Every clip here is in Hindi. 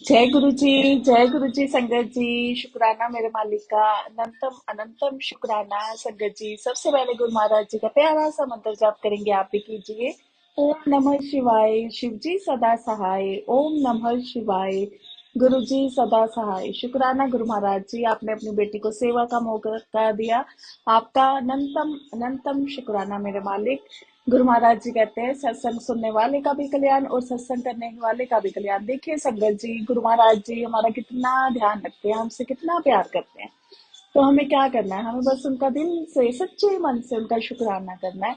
जय गुरु जी संगत जी। शुक्राना मेरे मालिक का, अनंतम अनंतम शुक्राना संगत जी। सबसे पहले गुरु महाराज जी का प्यारा सा मंत्र जाप करेंगे, आप भी कीजिए। ओम नमः शिवाय। शिव जी सदा सहाय। ओम नमः शिवाय। गुरु जी सदा सहाय। शुक्राना गुरु महाराज जी, आपने अपनी बेटी को सेवा का मौका दिया। आपका अनंतम अनंतम शुक्राना मेरे मालिक। गुरु महाराज जी कहते हैं, सत्संग सुनने वाले का भी कल्याण और सत्संग करने वाले का भी कल्याण। देखिए संगत जी, गुरु महाराज जी हमारा कितना ध्यान रखते हैं, हमसे कितना प्यार करते हैं। तो हमें क्या करना है, हमें बस उनका दिल से सच्चे मन से उनका शुक्राना करना है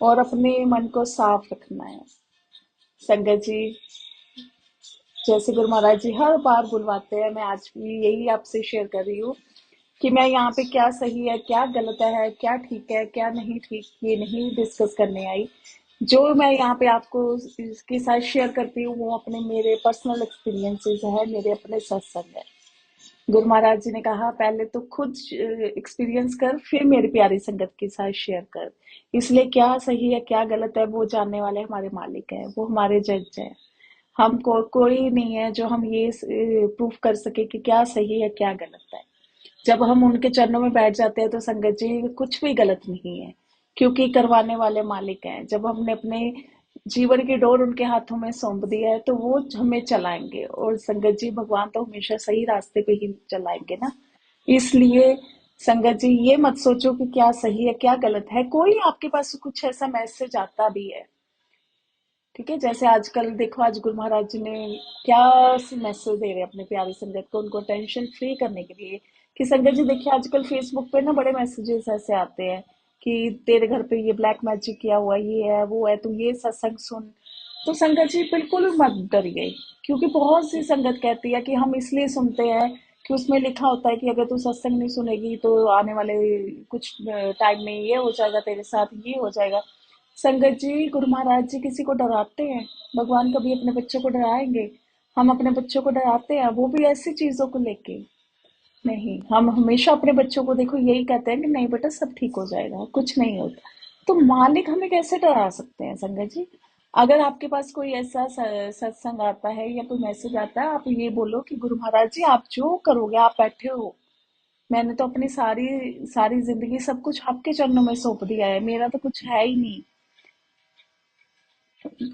और अपने मन को साफ रखना है। संगत जी, जैसे गुरु महाराज जी हर बार बुलवाते हैं, मैं आज भी यही आपसे शेयर कर रही हूँ कि मैं यहाँ पे क्या सही है, क्या गलत है, क्या ठीक है, क्या नहीं ठीक, ये नहीं डिस्कस करने आई। जो मैं यहाँ पे आपको इसके साथ शेयर करती हूँ वो अपने मेरे पर्सनल एक्सपीरियंसेस है, मेरे अपने सत्संग है। गुरु महाराज जी ने कहा, पहले तो खुद एक्सपीरियंस कर, फिर मेरी प्यारी संगत के साथ शेयर कर। इसलिए क्या सही है क्या गलत है वो जानने वाले हमारे मालिक है, वो हमारे जज है। हमको कोई नहीं है जो हम ये प्रूफ कर सके कि क्या सही है क्या गलत है। जब हम उनके चरणों में बैठ जाते हैं तो संगत जी कुछ भी गलत नहीं है, क्योंकि करवाने वाले मालिक हैं। जब हमने अपने जीवन की डोर उनके हाथों में सौंप दिया है तो वो हमें चलाएंगे, और संगत जी भगवान तो हमेशा सही रास्ते पे ही चलाएंगे ना। इसलिए संगत जी ये मत सोचो कि क्या सही है क्या गलत है, कोई आपके पास कुछ ऐसा मैसेज आता भी है, ठीक है। जैसे आजकल देखो, आज गुरु महाराज जी ने क्या मैसेज दे रहे हैं अपने प्यारी संगत को, उनको टेंशन फ्री करने के लिए। कि संगत जी देखिए, आजकल फेसबुक पे ना बड़े मैसेजेस ऐसे आते हैं कि तेरे घर पे ये ब्लैक मैजिक किया हुआ, ये है वो है, तू ये सत्संग सुन। तो संगत जी बिल्कुल मत डरिए, क्योंकि बहुत सी संगत कहती है कि हम इसलिए सुनते हैं कि उसमें लिखा होता है कि अगर तू सत्संग नहीं सुनेगी तो आने वाले कुछ टाइम में ये हो जाएगा, तेरे साथ ये हो जाएगा। संगत जी गुरु महाराज जी किसी को डराते हैं? भगवान कभी अपने बच्चों को डराएंगे? हम अपने बच्चों को डराते हैं, वो भी ऐसी चीजों को लेके? नहीं, हम हमेशा अपने बच्चों को देखो यही कहते हैं कि नहीं बेटा सब ठीक हो जाएगा, कुछ नहीं होता। तो मालिक हमें कैसे डरा सकते हैं संगत जी? अगर आपके पास कोई ऐसा सत्संग आता है या कोई मैसेज आता है, आप ये बोलो कि गुरु महाराज जी आप जो करोगे, आप बैठे हो, मैंने तो अपनी सारी सारी जिंदगी सब कुछ आपके चरणों में सौंप दिया है, मेरा तो कुछ है ही नहीं।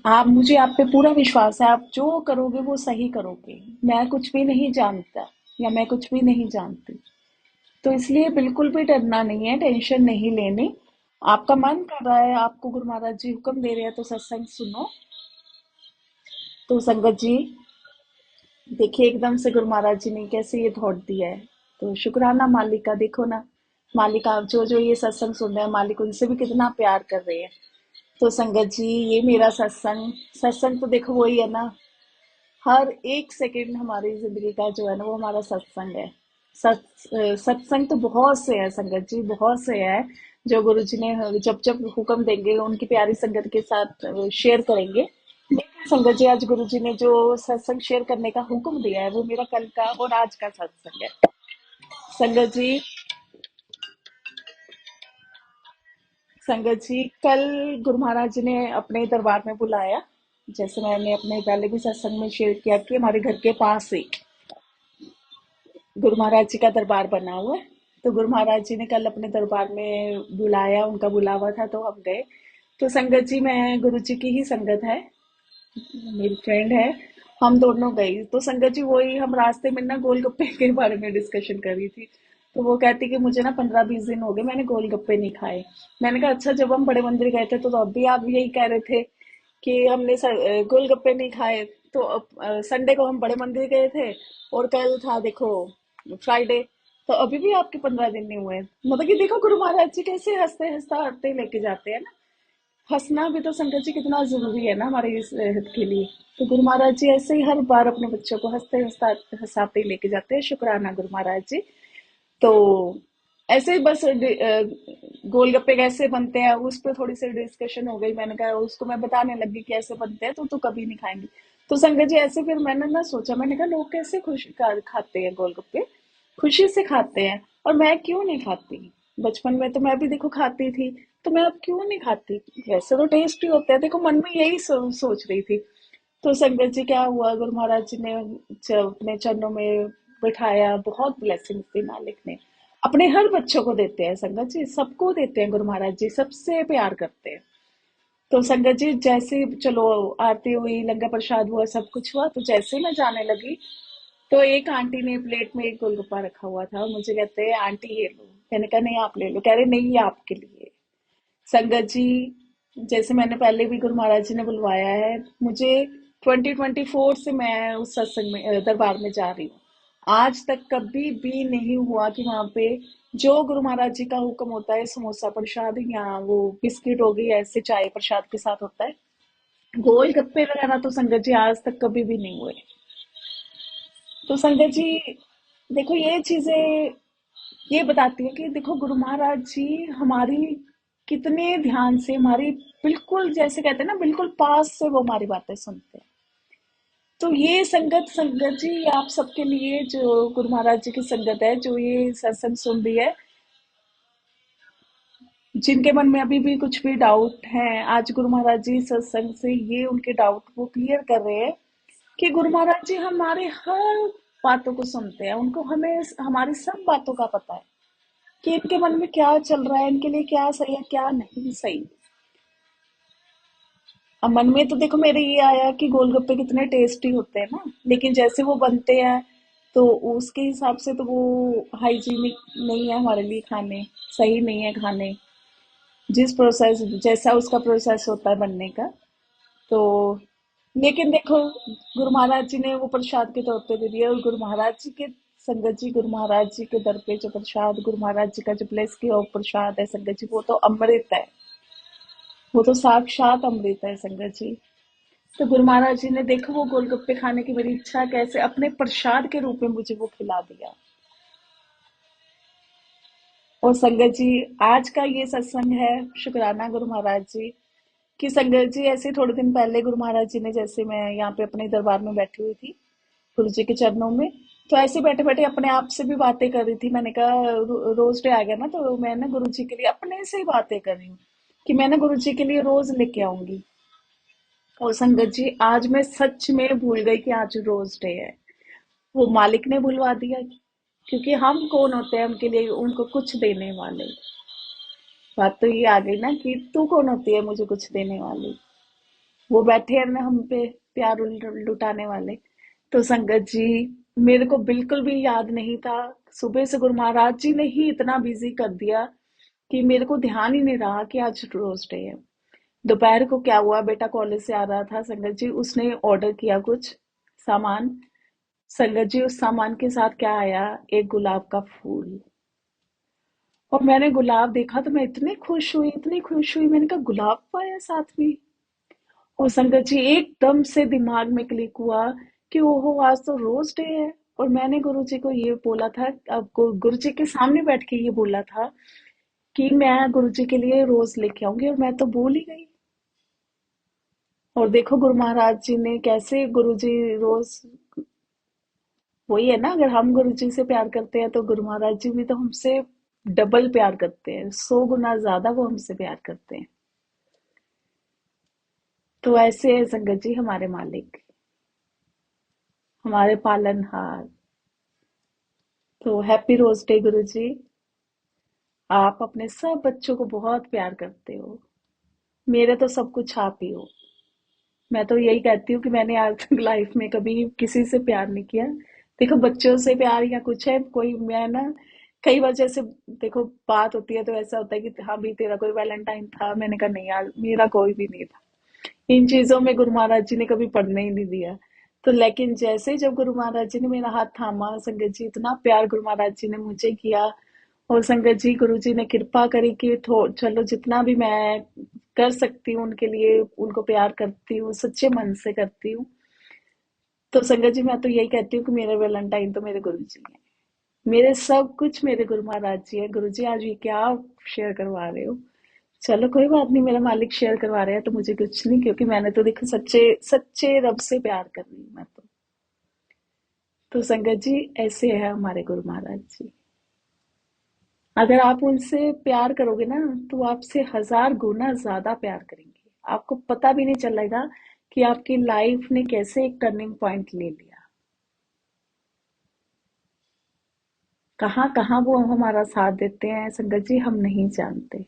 आप मुझे आप पे पूरा विश्वास है, आप जो करोगे वो सही करोगे। मैं कुछ भी नहीं जानता या मैं कुछ भी नहीं जानती, तो इसलिए बिल्कुल भी डरना नहीं है, टेंशन नहीं लेनी। आपका मन कर रहा है, आपको गुरु महाराज जी हुक्म दे रहे हैं तो सत्संग सुनो। तो संगत जी देखिए, एकदम से गुरु महाराज जी ने कैसे ये थॉट दिया है, तो शुक्राना मालिक का। देखो ना, मालिक आप जो जो ये सत्संग सुन रहे हैं, मालिक उनसे भी कितना प्यार कर रहे हैं। तो संगत जी ये मेरा सत्संग सत्संग तो देखो वही है ना, हर एक सेकंड हमारी जिंदगी का जो है ना वो हमारा सत्संग है। सत्संग तो बहुत से है संगत जी, बहुत से है जो गुरु जी ने जब जब हुक्म देंगे उनकी प्यारी संगत के साथ शेयर करेंगे। लेकिन संगत जी आज गुरु जी ने जो सत्संग शेयर करने का हुक्म दिया है वो मेरा कल का और आज का सत्संग है संगत जी। संगत जी कल गुरु महाराज जी ने अपने दरबार में बुलाया, जैसे मैंने अपने पहले भी सत्संग में शेयर किया कि हमारे घर के पास ही गुरु महाराज जी का दरबार बना हुआ है। तो गुरु महाराज जी ने कल अपने दरबार में बुलाया, उनका बुलावा था तो हम गए। तो संगत जी मैं गुरु जी की ही संगत है, मेरी फ्रेंड है, हम दोनों गई। तो संगत जी वही हम रास्ते में ना गोलगप्पे के बारे में डिस्कशन कर रही थी। तो वो कहती कि मुझे ना 15-20 दिन हो गए मैंने गोलगप्पे नहीं खाए। मैंने कहा अच्छा, जब हम बड़े मंदिर गए थे तो अब भी आप यही कह रहे थे कि हमने गोलगप्पे नहीं खाए। तो संडे को हम बड़े मंदिर गए थे और कल था देखो फ्राइडे, तो अभी भी आपके 15 दिन नहीं हुए। मतलब कि देखो गुरु महाराज जी कैसे हंसते हंसते लेके जाते हैं ना। हंसना भी तो संगत जी कितना जरूरी है ना हमारे इस हित के लिए। तो गुरु महाराज जी ऐसे ही हर बार अपने बच्चों को हंसते हंसते हंसाते ही लेके जाते हैं। शुक्राना गुरु महाराज जी। तो ऐसे ही बस गोलगप्पे कैसे बनते हैं उस पर थोड़ी सी डिस्कशन हो गई। मैंने कहा उसको मैं बताने लगी कि ऐसे बनते हैं, तो कभी नहीं खाएंगी। तो संगत जी ऐसे फिर मैंने ना सोचा, मैंने कहा लोग कैसे खाते हैं गोलगप्पे, खुशी से खाते हैं, और मैं क्यों नहीं खाती? बचपन में तो मैं भी देखो खाती थी, तो मैं अब क्यों नहीं खाती? वैसे तो टेस्टी होते हैं, देखो मन में यही सोच रही थी। तो संगत जी क्या हुआ, गुरु महाराज जी ने अपने चरणों में बिठाया, बहुत ब्लेसिंग दी मालिक ने। अपने हर बच्चों को देते हैं संगत जी, सबको देते हैं गुरु महाराज जी, सबसे प्यार करते हैं। तो संगत जी जैसे चलो आरती हुई, लंगर प्रसाद हुआ, सब कुछ हुआ, तो जैसे मैं जाने लगी तो एक आंटी ने प्लेट में एक गोलगप्पा रखा हुआ था, मुझे कहते हैं आंटी ये लो। मैंने कहा नहीं आप ले लो। कह रहे नहीं ये आपके लिए। संगत जी जैसे मैंने पहले भी गुरु महाराज जी ने बुलवाया है मुझे, 2024 से मैं उस सत्संग में दरबार में जा रही हूँ। आज तक कभी भी नहीं हुआ कि वहां पे जो गुरु महाराज जी का हुक्म होता है, समोसा प्रसाद या वो बिस्किट हो गई, ऐसे चाय प्रसाद के साथ होता है, गोलगप्पे वगैरह तो संगत जी आज तक कभी भी नहीं हुए। तो संगत जी देखो ये चीजें ये बताती है कि देखो गुरु महाराज जी हमारी कितने ध्यान से, हमारी बिल्कुल जैसे कहते हैं ना, बिल्कुल पास से वो हमारी बातें सुनते हैं। तो ये संगत संगत जी आप सबके लिए, जो गुरु महाराज जी की संगत है, जो ये सत्संग सुन रही है, जिनके मन में अभी भी कुछ भी डाउट है, आज गुरु महाराज जी सत्संग से ये उनके डाउट वो क्लियर कर रहे हैं कि गुरु महाराज जी हमारे हर बातों को सुनते हैं, उनको हमें हमारी सब बातों का पता है कि इनके मन में क्या चल रहा है, इनके लिए क्या सही है क्या नहीं सही। अब मन में तो देखो मेरे ये आया कि गोलगप्पे कितने टेस्टी होते हैं ना, लेकिन जैसे वो बनते हैं तो उसके हिसाब से तो वो हाइजीनिक नहीं है हमारे लिए खाने, सही नहीं है खाने, जिस प्रोसेस जैसा उसका प्रोसेस होता है बनने का। तो लेकिन देखो गुरु महाराज जी ने वो प्रसाद के तौर पे दे दिया, और गुरु महाराज जी के संगत जी, गुरु महाराज जी के दर पे जो प्रसाद, गुरु महाराज जी का जो ब्लेस किया हुआ प्रसाद है संगत जी, वो तो अमृत है, वो तो साक्षात अमृत है संगत जी। तो गुरु महाराज जी ने देखो वो गोलगप्पे खाने की मेरी इच्छा कैसे अपने प्रसाद के रूप में मुझे वो खिला दिया। और संगत जी आज का ये सत्संग है, शुक्राना गुरु महाराज जी की। संगत जी ऐसे थोड़े दिन पहले गुरु महाराज जी ने, जैसे मैं यहाँ पे अपने दरबार में बैठी हुई थी गुरु जी के चरणों में, तो ऐसे बैठे बैठे अपने आप से भी बातें कर रही थी। मैंने कहा रोज डे आ गया ना, तो मैं ना गुरु जी के लिए अपने से ही बातें कर रही हूँ कि मैं ना गुरु जी के लिए रोज लेके आऊंगी। और संगत जी आज मैं सच में भूल गई कि आज रोज डे है, वो मालिक ने भुलवा दिया। क्योंकि हम कौन होते हैं उनके लिए उनको कुछ देने वाले। बात तो ये आ गई ना कि तू कौन होती है मुझे कुछ देने वाली। वो बैठे हैं ना हम पे प्यार लुटाने वाले। तो संगत जी मेरे को बिल्कुल भी याद नहीं था, सुबह से गुरु महाराज जी ने ही इतना बिजी कर दिया कि मेरे को ध्यान ही नहीं रहा कि आज रोज डे है। दोपहर को क्या हुआ, बेटा कॉलेज से आ रहा था संगत जी, उसने ऑर्डर किया कुछ सामान। संगत जी उस सामान के साथ क्या आया, एक गुलाब का फूल। और मैंने गुलाब देखा तो मैं इतनी खुश हुई, इतनी खुश हुई, मैंने कहा गुलाब पाया साथ में। और संगत जी एकदम से दिमाग में क्लिक हुआ कि ओहो आज तो रोज डे है। और मैंने गुरु जी को ये बोला था, अब गुरु जी के सामने बैठ के ये बोला था कि मैं गुरु जी के लिए रोज लेके आऊंगी, और मैं तो भूल ही गई। और देखो गुरु महाराज जी ने कैसे, गुरु जी रोज वही है ना, अगर हम गुरु जी से प्यार करते हैं तो गुरु महाराज जी भी तो हमसे डबल प्यार करते हैं, 100 गुना ज्यादा वो हमसे प्यार करते हैं। तो ऐसे है संगत जी हमारे मालिक, हमारे पालनहार। तो हैप्पी रोज डे गुरु जी। आप अपने सब बच्चों को बहुत प्यार करते हो, मेरे तो सब कुछ आप ही हो। मैं तो यही कहती हूँ कि मैंने आज तक लाइफ में कभी किसी से प्यार नहीं किया। देखो बच्चों से प्यार या कुछ है कोई, मैं ना कई बार जैसे देखो बात होती है तो ऐसा होता है कि हाँ भी तेरा कोई वैलेंटाइन था, मैंने कहा नहीं यार मेरा कोई भी नहीं था। इन चीजों में गुरु महाराज जी ने कभी पढ़ने ही नहीं दिया। तो लेकिन जैसे जब गुरु महाराज जी ने मेरा हाथ थामा संगत जी, इतना प्यार गुरु महाराज जी ने मुझे किया। और संगत जी गुरु जी ने कृपा करी कि चलो जितना भी मैं कर सकती हूँ उनके लिए, उनको प्यार करती हूँ, सच्चे मन से करती हूँ। तो संगत जी मैं तो यही कहती हूँ कि मेरे वैलेंटाइन तो मेरे गुरु जी हैं, मेरे सब कुछ मेरे गुरु महाराज जी है। गुरु जी आज ये क्या शेयर करवा रहे हो, चलो कोई बात नहीं, मेरा मालिक शेयर करवा रहा है तो मुझे कुछ नहीं, क्योंकि मैंने तो देखो सच्चे सच्चे रब से प्यार कर रही हूँ मैं तो संगत जी ऐसे है हमारे गुरु महाराज जी। अगर आप उनसे प्यार करोगे ना तो आपसे 1000 गुना ज्यादा प्यार करेंगे, आपको पता भी नहीं चलेगा कि आपकी लाइफ ने कैसे एक टर्निंग पॉइंट ले लिया। कहाँ कहाँ वो हमारा साथ देते हैं संगत जी, हम नहीं जानते।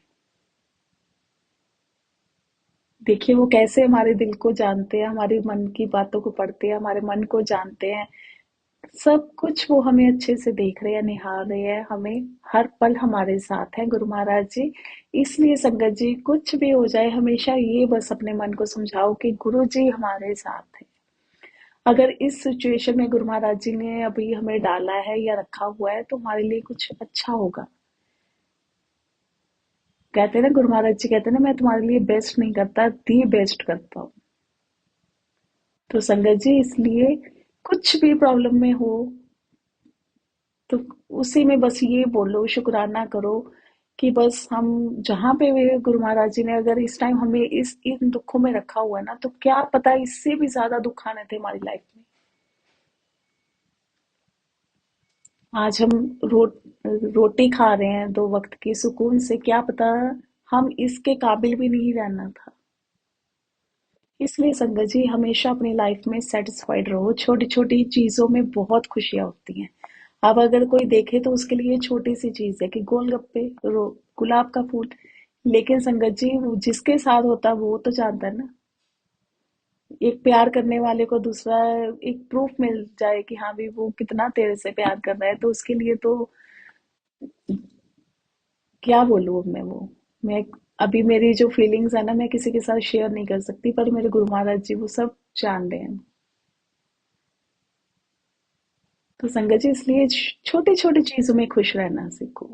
देखिए वो कैसे हमारे दिल को जानते हैं, हमारे मन की बातों को पढ़ते हैं, हमारे मन को जानते हैं। सब कुछ वो हमें अच्छे से देख रहे हैं, निहार रहे हैं, हमें हर पल हमारे साथ हैं गुरु महाराज जी। इसलिए संगत जी कुछ भी हो जाए, हमेशा ये बस अपने मन को समझाओ कि गुरु जी हमारे साथ हैं। अगर इस सिचुएशन में गुरु महाराज जी ने अभी हमें डाला है या रखा हुआ है तो हमारे लिए कुछ अच्छा होगा। कहते हैं ना, गुरु महाराज जी कहते हैं ना, मैं तुम्हारे लिए बेस्ट नहीं करता, दी बेस्ट करता हूँ। तो संगत जी इसलिए कुछ भी प्रॉब्लम में हो तो उसी में बस ये बोलो, शुक्राना करो कि बस हम जहाँ पे भी गुरु महाराज जी ने अगर इस टाइम हमें इस इन दुखों में रखा हुआ है ना, तो क्या पता इससे भी ज्यादा दुख आने थे हमारी लाइफ में। आज हम रो, रोटी खा रहे हैं दो वक्त की सुकून से, क्या पता हम इसके काबिल भी नहीं रहना था। इसलिए संगत जी हमेशा अपनी लाइफ में सेटिस्फाइड रहो। छोटी छोटी चीजों में बहुत खुशियां होती हैं। अब अगर कोई देखे तो उसके लिए छोटी सी चीज है कि गोलगप्पे, गुलाब का फूल। लेकिन संगत जी वो जिसके साथ होता है वो तो जानता है ना। एक प्यार करने वाले को दूसरा एक प्रूफ मिल जाए कि हाँ भी वो कितना तेरे से प्यार कर रहा है, तो उसके लिए तो क्या बोलूँ अब मैं अभी मेरी जो फीलिंग्स है ना, मैं किसी के साथ शेयर नहीं कर सकती, पर मेरे गुरु महाराज जी वो सब जान रहे हैं। तो संगत जी इसलिए छोटी छोटी चीजों में खुश रहना सीखो।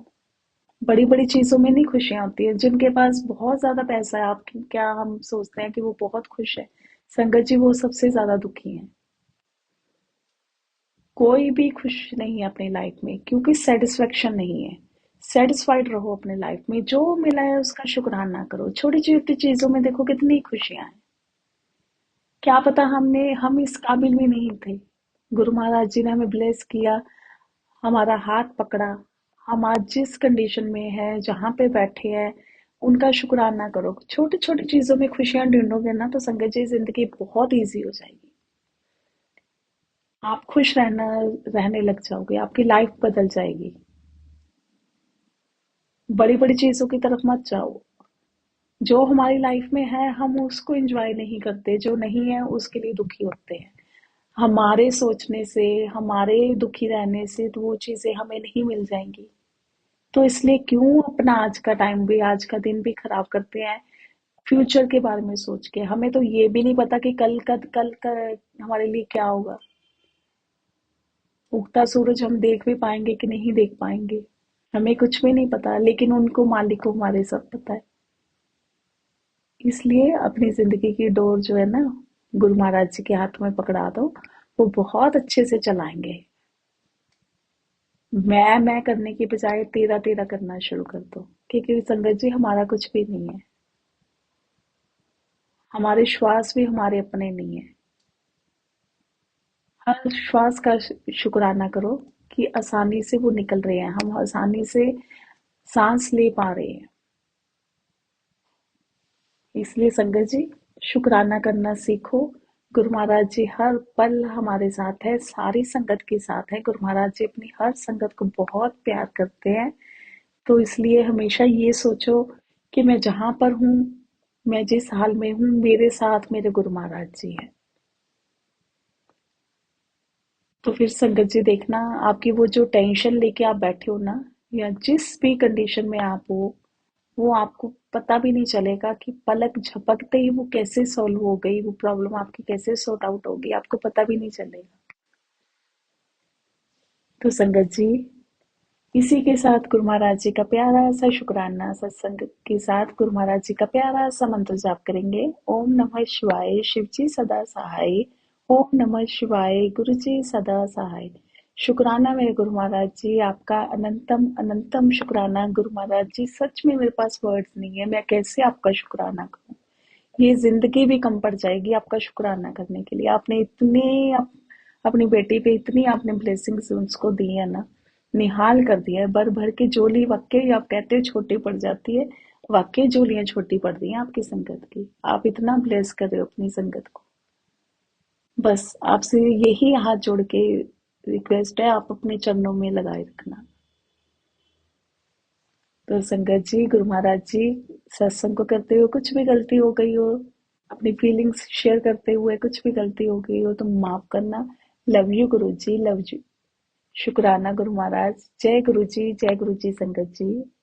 बड़ी बड़ी चीजों में नहीं खुशियां होती है। जिनके पास बहुत ज्यादा पैसा है, आप क्या हम सोचते हैं कि वो बहुत खुश है? संगत जी वो सबसे ज्यादा दुखी हैं। कोई भी खुश नहीं है अपनी लाइफ में, क्योंकि सेटिस्फेक्शन नहीं है। सेटिस्फाइड रहो अपने लाइफ में, जो मिला है उसका शुक्राना करो। छोटी छोटी चीजों में देखो कितनी खुशियां हैं। क्या पता हम इस काबिल भी नहीं थे, गुरु महाराज जी ने हमें ब्लेस किया, हमारा हाथ पकड़ा। हम आज जिस कंडीशन में है, जहाँ पे बैठे हैं, उनका शुक्राना करो। छोटी छोटी चीजों में खुशियां ढूंढोगे ना तो संगत जी जिंदगी बहुत इजी हो जाएगी। आप खुश रहने लग जाओगे, आपकी लाइफ बदल जाएगी। बड़ी बड़ी चीजों की तरफ मत जाओ। जो हमारी लाइफ में है हम उसको एंजॉय नहीं करते, जो नहीं है उसके लिए दुखी होते हैं। हमारे सोचने से, हमारे दुखी रहने से तो वो चीजें हमें नहीं मिल जाएंगी। तो इसलिए क्यों अपना आज का टाइम भी, आज का दिन भी खराब करते हैं फ्यूचर के बारे में सोच के? हमें तो ये भी नहीं पता कि कल का हमारे लिए क्या होगा। उगता सूरज हम देख भी पाएंगे कि नहीं देख पाएंगे, हमें कुछ भी नहीं पता, लेकिन उनको, मालिक को हमारे सब पता है। इसलिए अपनी जिंदगी की डोर जो है ना, गुरु महाराज जी के हाथ में पकड़ा दो, वो बहुत अच्छे से चलाएंगे। मैं करने की बजाय तेरा तेरा करना शुरू कर दो, क्योंकि संगत जी हमारा कुछ भी नहीं है। हमारे श्वास भी हमारे अपने नहीं है। हर श्वास का शुक्राना करो कि आसानी से वो निकल रहे हैं, हम आसानी से सांस ले पा रहे हैं। इसलिए संगत जी शुक्राना करना सीखो। गुरु महाराज जी हर पल हमारे साथ है, सारी संगत के साथ है। गुरु महाराज जी अपनी हर संगत को बहुत प्यार करते हैं। तो इसलिए हमेशा ये सोचो कि मैं जहां पर हूँ, मैं जिस हाल में हूँ, मेरे साथ मेरे गुरु महाराज जी हैं। तो फिर संगत जी देखना, आपकी वो जो टेंशन लेके आप बैठे हो ना, या जिस भी कंडीशन में आप हो, वो आपको पता भी नहीं चलेगा कि पलक झपकते ही वो कैसे सॉल्व हो गई, वो प्रॉब्लम आपकी कैसे सॉर्ट आउट होगी, आपको पता भी नहीं चलेगा। तो संगत जी इसी के साथ गुरु महाराज जी का प्यारा सा शुक्राना सत्संग के साथ गुरु महाराज जी का प्यारा सा मंत्र जाप करेंगे। ओम नमः शिवाय, शिव जी सदा सहाय। ओम नमः शिवाय, गुरु जी सदा सहाय। शुक्राना मेरे गुरु महाराज जी, आपका अनंतम अनंतम शुक्राना गुरु महाराज जी। सच में मेरे पास वर्ड्स नहीं है, मैं कैसे आपका शुक्राना करूं। ये जिंदगी भी कम पड़ जाएगी आपका शुक्राना करने के लिए। आपने अपनी बेटी पे इतनी आपने ब्लेसिंग्स उसको दी है ना, निहाल कर दिया है भर भर के झोली। वाकई आप कहते हैं छोटी पड़ जाती है, वाकई झोलियां छोटी पड़ रही हैं आपकी संगत की। आप इतना ब्लेस कर रहे हो अपनी संगत को। बस आपसे यही हाथ जोड़ के रिक्वेस्ट है, आप अपने चरणों में लगाए रखना। तो संगत जी, गुरु महाराज जी, सत्संग को करते हुए कुछ भी गलती हो गई हो, अपनी फीलिंग्स शेयर करते हुए कुछ भी गलती हो गई हो तो माफ करना। Love you Guru ji, love you. शुक्राना गुरु महाराज। जय गुरु जी, जय गुरु जी संगत जी।